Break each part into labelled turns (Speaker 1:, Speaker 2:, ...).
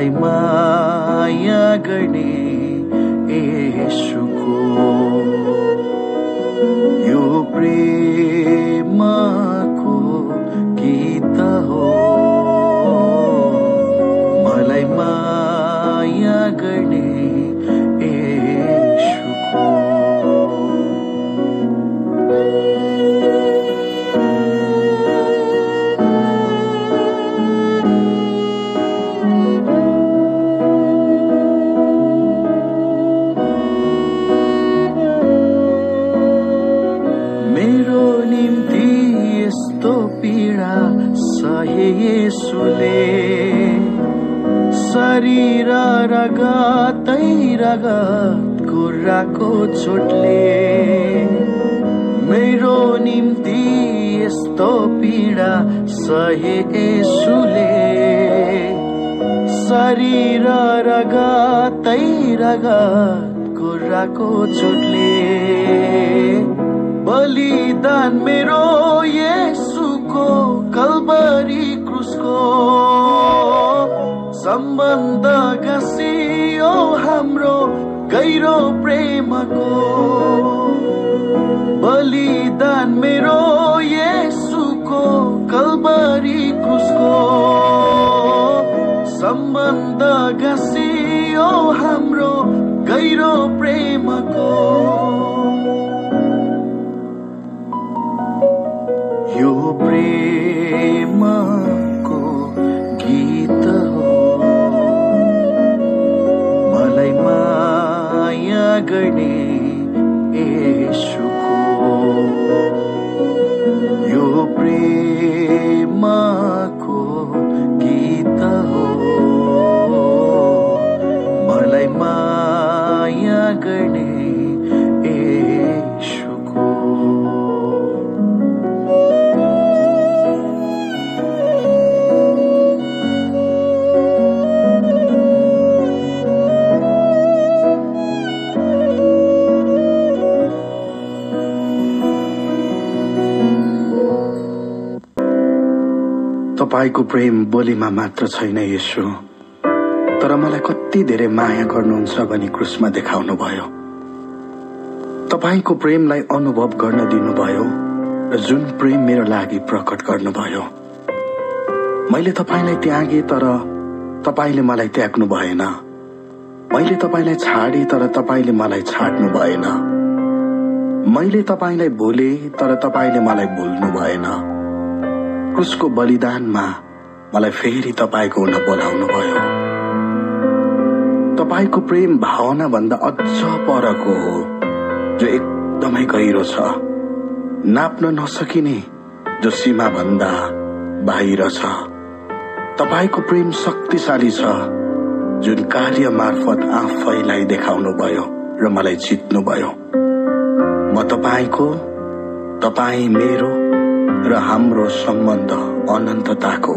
Speaker 1: मलाई माया गर्ने येशूको यो प्रेमको गीत हो। मलाई माया गर्ने येशूको मेरो निम्ति यस्तो पीडा सहे येशूले, शरीर रगतै रगत कुराको चोटले। मेरो निम्ति यस्तो पीडा सहे येशूले, शरीर रगतै रगत कुराको चोटले। बलिदान मेरो येशूको कल्बरी क्रुसको, सम्बन्ध गाँसियो हाम्रो गहिरो प्रेमको। बलिदान मेरो येशूको कल्बरी क्रुसको, सम्बन्ध गाँसियो हाम्रो गहिरो प्रेमको। यो प्रेमको गीत हो। मलाई माया गर्ने येशूको यो प्रेमको गीत हो। मलाई माया गर्ने येशूको। तपाईको प्रेम बोलीमा मात्र छैन येशू, तर मलाई कति धेरै माया गर्नुहुन्छ भनी क्रुसमा देखाउनु भयो। तपाईको प्रेमलाई अनुभव गर्न दिनुभयो र जुन प्रेम मेरो लागि प्रकट गर्नुभयो। मैले तपाईलाई त्यागे तर तपाईले मलाई त्याग्नु भएन। मैले तपाईलाई छाडे तर तपाईले मलाई छाड्नु भएन। मैले तपाईलाई भुले तर तपाईले मलाई भुल्नु भएन। क्रुसको बलिदानमा मलाई फेरि तपाईको हुन बोलाउनु भयो। तपाईको प्रेम भावना भन्दा अझ परको हो, जो एकदमै गहिरो छ, नाप्न नसकिने, जो सीमा भन्दा बाहिर छ। तपाईको प्रेम शक्तिशाली छ, जुन कार्य मार्फत आफैलाई देखाउनु भयो र मलाई जित्नु भयो। म तपाईको, तपाई मेरो र हाम्रो सम्बन्ध अनन्तताको।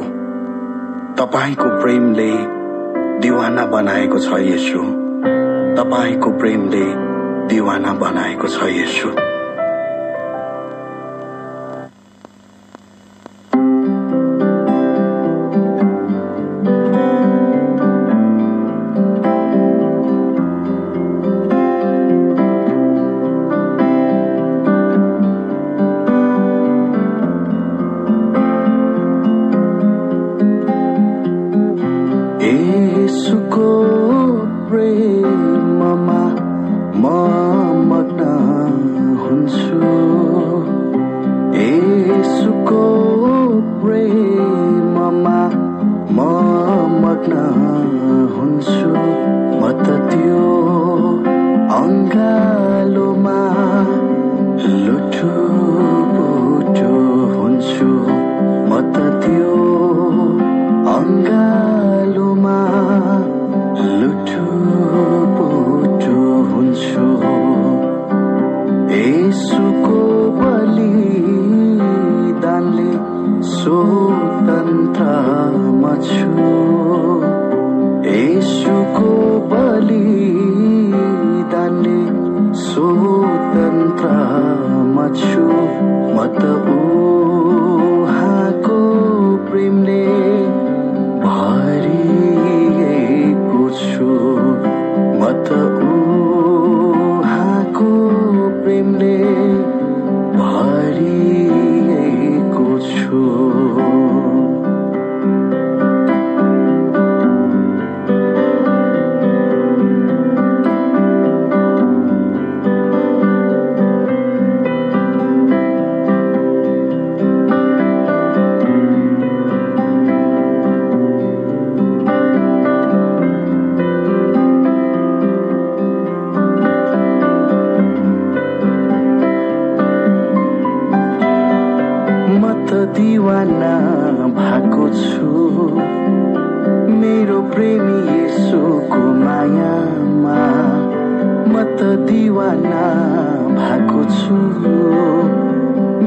Speaker 1: तपाईको प्रेमले दिवाना बनाएको छ येशू। तपाईको प्रेमले दिवाना बनाएको छ येशू। येशूको प्रेममा म मग्न हुन्छु। येशूको प्रेममा म मग्न हुन्छु। म त त्यो अङ्गालोमा लुटुपुटु हुन्छु। म त त्यो अङ्गालोमा दीवाना भएको छु मेरो प्रेमी येशूको मायामा म त दीवाना भएको छु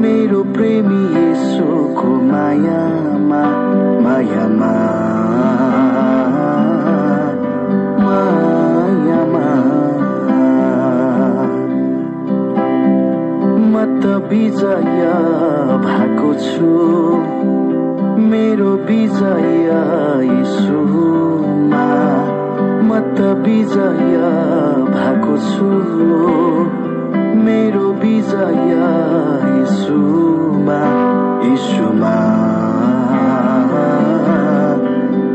Speaker 1: मेरो प्रेमी येशूको मायामा मायामा मायामा म त विजय भएको छु मेरो विजय येशूमा म त विजय भएको छु मेरो विजय येशूमा येशूमा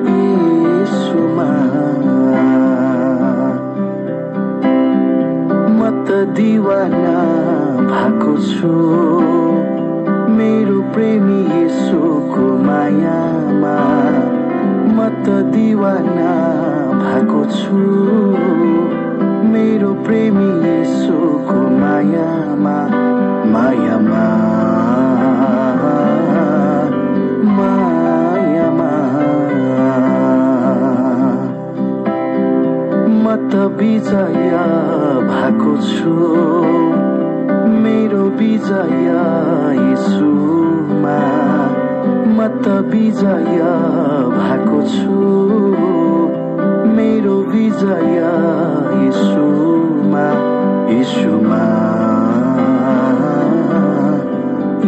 Speaker 1: येशूमा म त दीवाना भएको छु मेरो प्रेमी येशूको मायामा म त दीवाना भएको छु मेरो प्रेमी येशूको मायामा मायामा मायामा म त विजय भएको छु मेरो विजय येशूमा म त विजय भएको छु मेरो विजय येशूमा येशूमा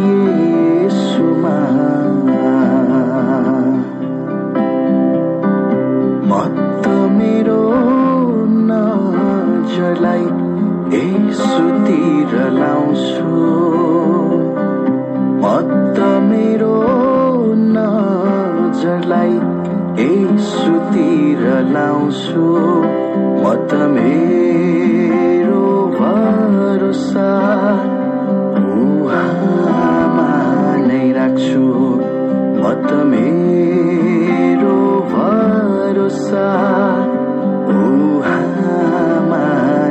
Speaker 1: येशूमा म त मेरो नजरलाई येशूतिर लाउँछु म त मेरो नजरलाई येशूतिर लाउँछु म त मेरो भरोसा उहाँमा नै राख्छु म त मेरो भरोसा उहाँमा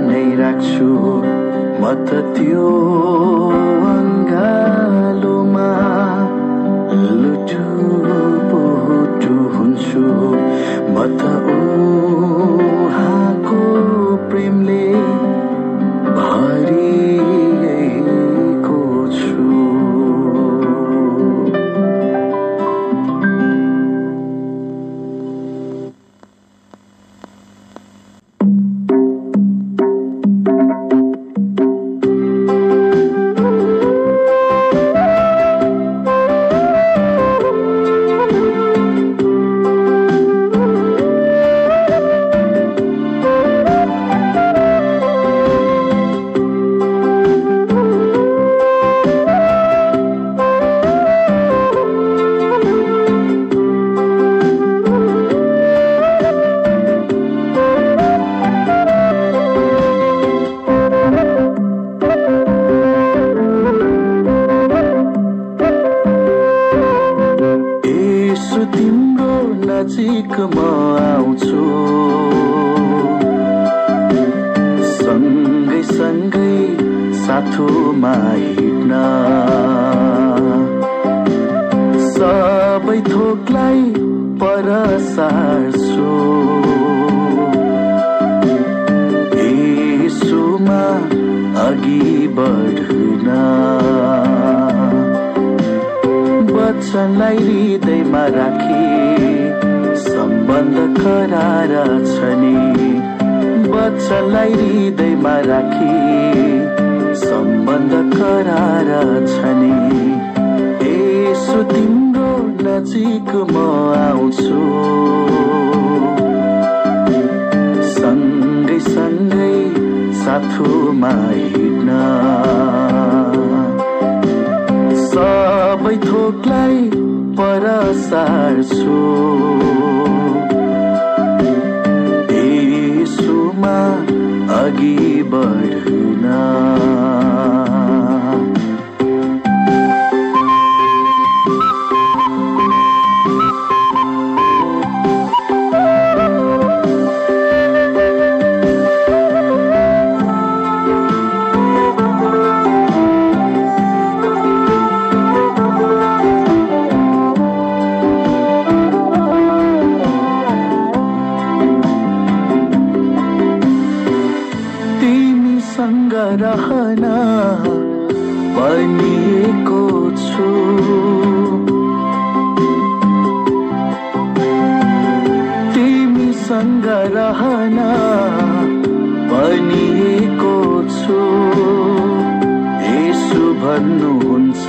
Speaker 1: नै राख्छु म त त्यो अङ्गालोमा लुटुपुटु हुन्छु म त उहाँको प्रेमले भरिएको छु नजिक म आउँछु सँगै सँगै साथोमा हिँड्न सबै थोकलाई पर सार्छु येशूमा अघि बढ्न वचनलाई हृदयमा राखी सम्बन्ध करार छ नि वचनलाई हृदयमा राखी सम्बन्ध करार छ नि येशू तिम्रो नजिक म आउँछु सँगै सँगै साथोमा हिँड्न सबै थोकलाई पर सार्छु येशूमा अघि बढ्न सँग रहन भनिएको छु। यसो भन्नुहुन्छ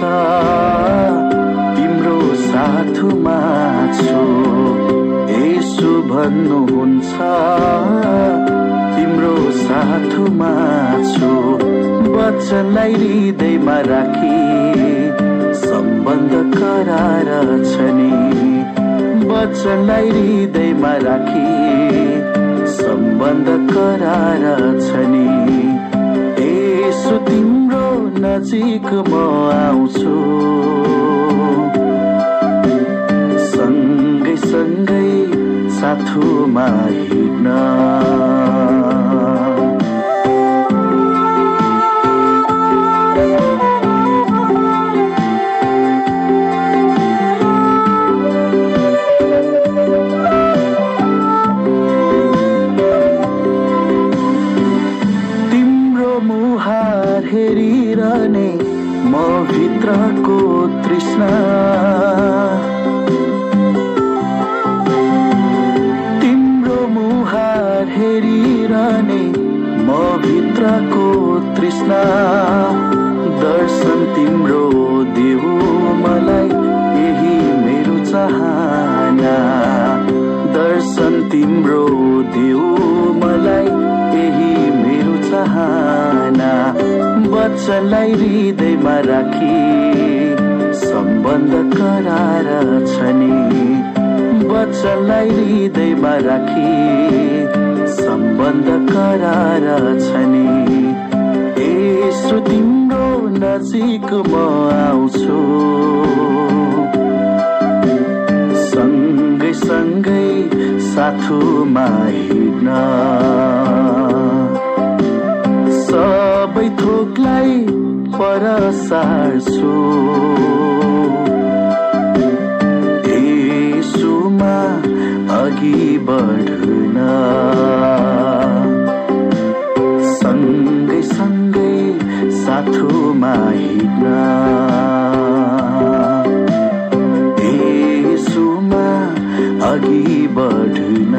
Speaker 1: तिम्रो साथमा छु। यसो भन्नुहुन्छ तिम्रो साथमा छु। वचनलाई हृदयमा राखी सम्बन्ध करार छ नि। वचनलाई हृदयमा राखी सम्बन्ध करार छ नि। यसो तिम्रो नजिक म आउँछु। सँगै सँगै साथमा हिँड्न। हेरिरहने म भित्रको तृष्णा। तिम्रो मुहार हेरिरहने म भित्रको तृष्णा। दर्शन तिम्रो देऊ मलाई यही मेरो चाहना। दर्शन तिम्रो देऊ मलाई यही मेरो चाहना। वचनलाई हृदयमा राखी सम्बन्ध करार छ नि। वचनलाई हृदयमा राखी सम्बन्ध करार छ नि। यसो तिम्रो नजिक म आउँछु। सँगै सँगै साथमा हिँड्न। सबै थोकलाई पर सार्छु। यसुमा अघि बढ्न। सँगै सँगै साथमा हिँड्न। यसुमा अघि बढ्न।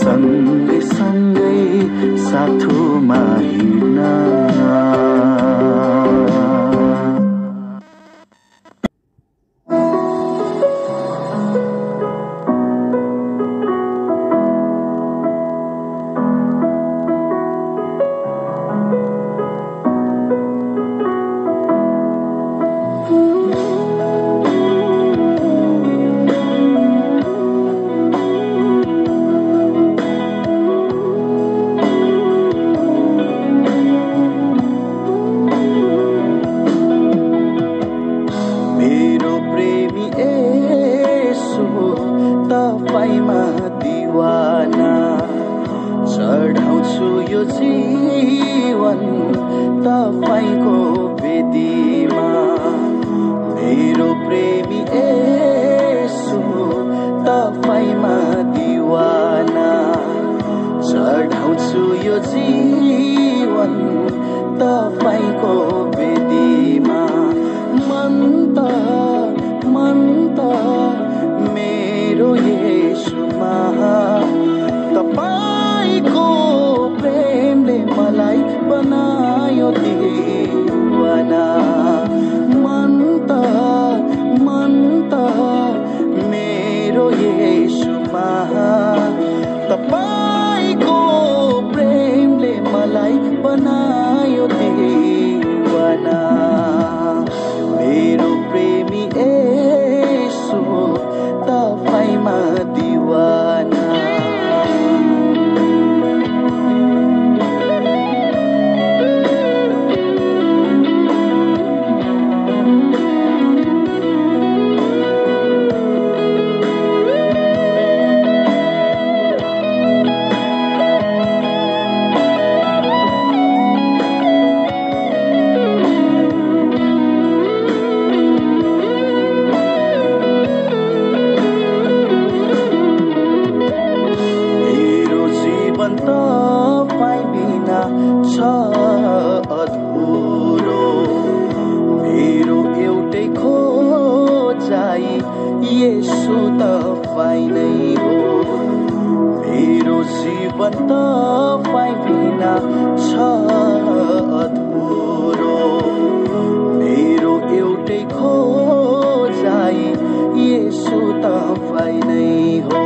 Speaker 1: सँगै सँगै साथमा हिँड्न।
Speaker 2: जीवन तपाईँ बिना छ अधुरो। मेरो एउटै खोजाइ येशू तपाईँ नै हो।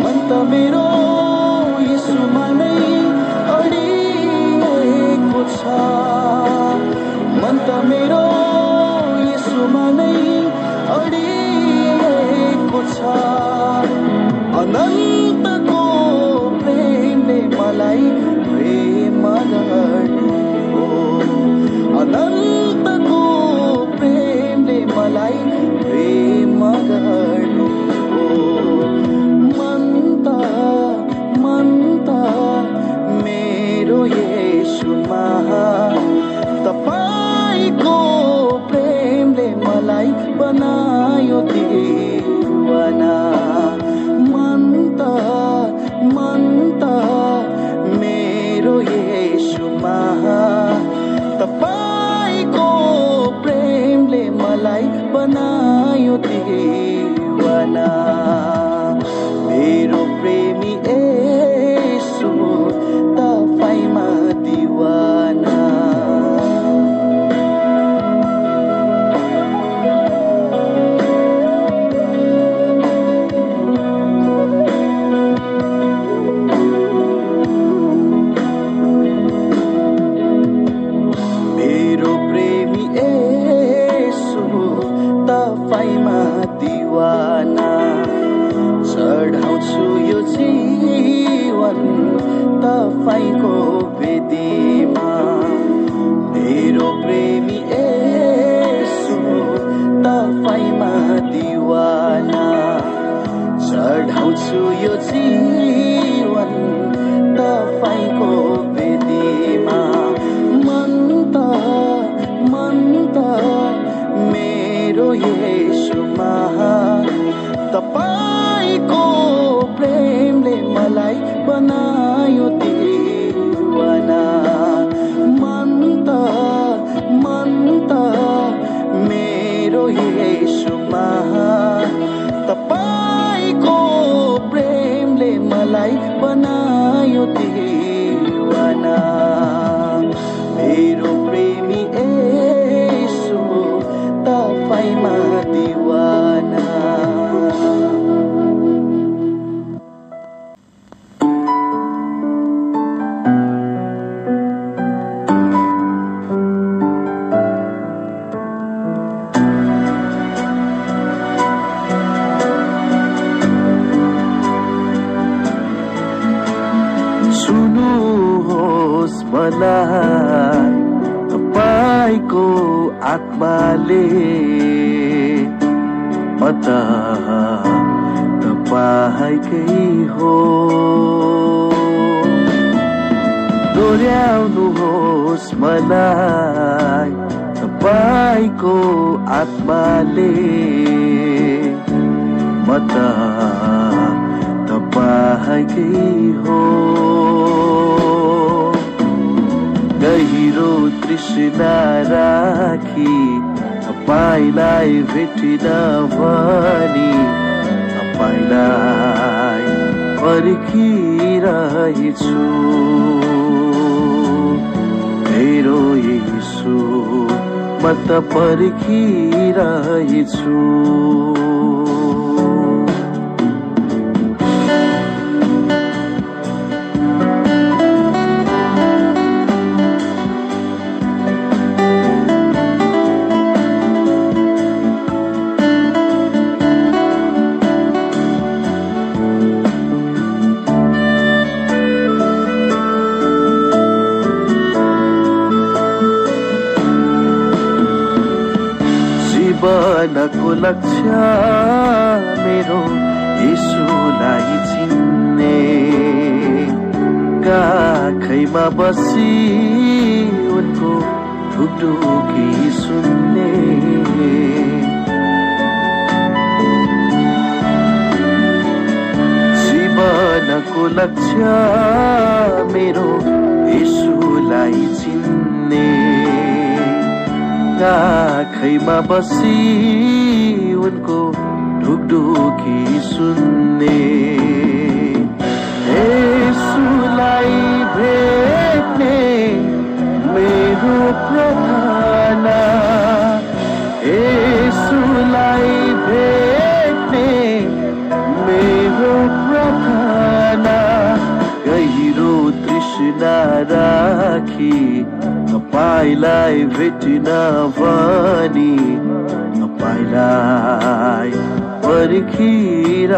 Speaker 2: मन त मेरो येशूमा नै अडिएको छ। मन त मेरो येशूमा नै अडिएको छ। अनन्तको प्रेमले मलाई प्रेम गर्नु हो। अनन्तको प्रेमले मलाई प्रेम गर्नु हो। मन त मेरो येशूमा तपाईको प्रेमले मलाई बनायो दीवाना। मन त मेरो येशूमा तपाईको प्रेमले मलाई बनायो दीवाना। मेरो प्रेमी येशू तपाईमा दीवाना। चढाउँछु यो जीवन तपाईको वेदीमा। मेरो प्रेमी येशू तपाईमा दीवाना। चढाउँछु यो जीवन तपाईको वेदीमा। मन त मेरो येशूमा तपाईको प्रेमले मलाई बनायो दीवाना। मन त मेरो येशूमा तपाईको प्रेमले मलाई बनायो दीवाना। मेरो प्रेमी येशू तपाईमा दीवाना। सुन्नुहोस् मलाई तपाईको आत्माले। म त तपाईँकै हो। दोहोऱ्याउनुहोस् मलाई तपाईँको आत्माले। म त तपाईँकै हो। गहिरो तृष्णा राखी तपाईँलाई भेटिन भनी तपाईँलाई पर्खिरहेछु। मेरो येशू म त पर्खिरहेछु। जीवनको लक्ष्य मेरो येशूलाई चिन्ने। काखैमा बसी उनको ढुकढुकी सुन्ने। जीवनको लक्ष्य मेरो येशूलाई चिन्ने। आँखैमा बसी उनको ढुकढुकी सुन्ने। येशू येशूलाई भेट्ने मेरो प्रार्थना, येशूलाई भेट्ने मेरो प्रार्थना। गहिरो तृष्णा राखी तपाईलाई भेटिन भनी तपाईलाई पर्खिरहेछु।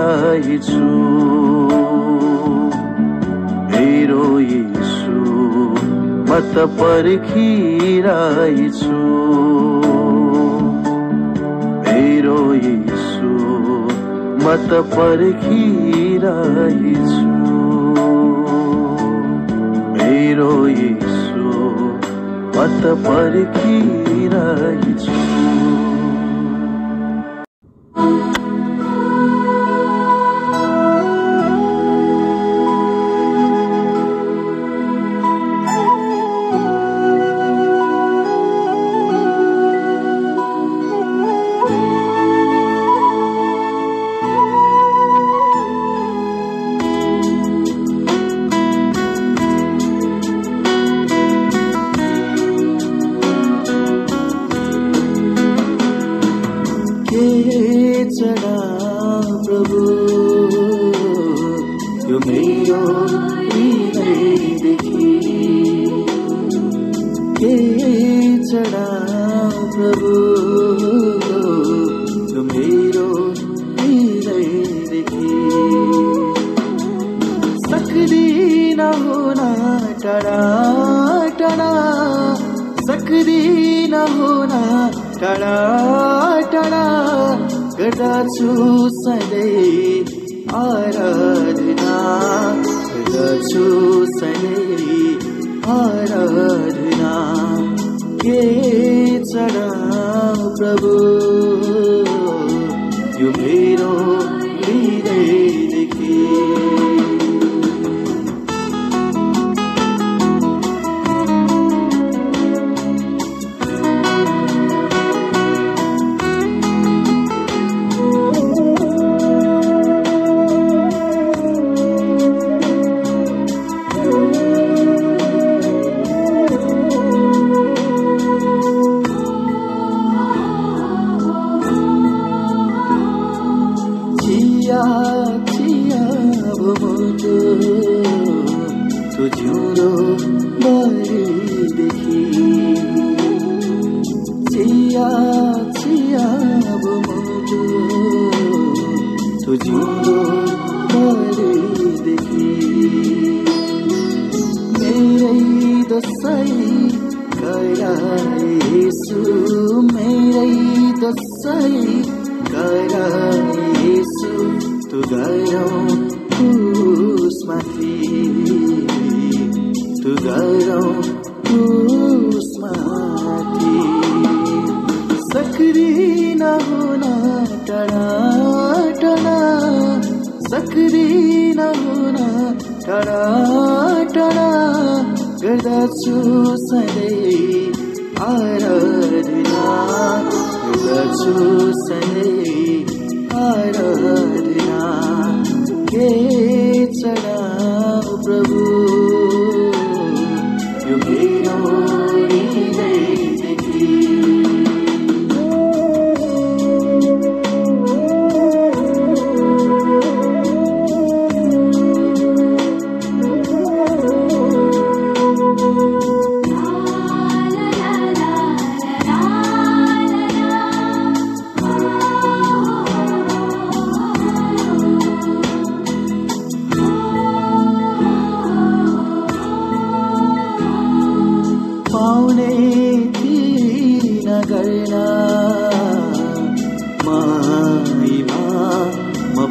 Speaker 2: मेरो येशू म त पर्खिरहेछु। मेरो येशू म त पर्खिरहेछु। मेरो येशू म त पर्खिरहेछु।
Speaker 3: गर्दछु सधैँ आराधना, गर्दछु सधैँ आराधना। के चढाऊ प्रभु यो मेरो हृदयदेखि। गर्दछु सधैँ आराधना, गर्दछु सधैँ आराधना। के चढाऊ प्रभु यो मेरो हृदयदेखि।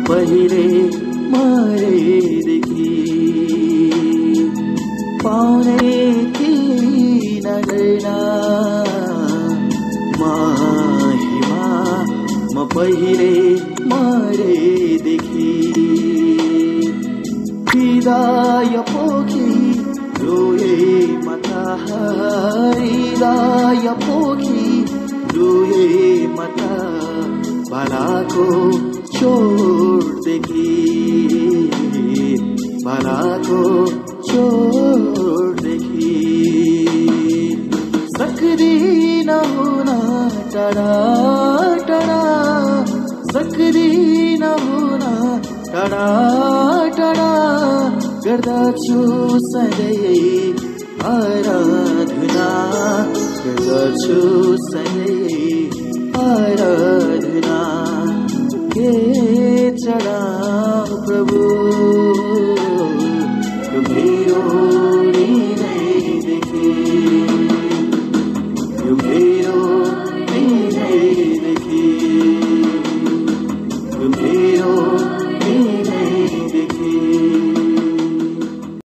Speaker 3: पहिले मरेदेखि पाउने किन गर्ना महिमा, म पहिले मरेदेखि हृदय पोखी रोए मता, हृदय पोखी रोए मता बालाको चोटदेखि, बालाको सक्दिन हुन टाढा टाढा सक्दिन हुन टाढा टाढा गर्दछु सधैँ आराधना गर्दछु सधैँ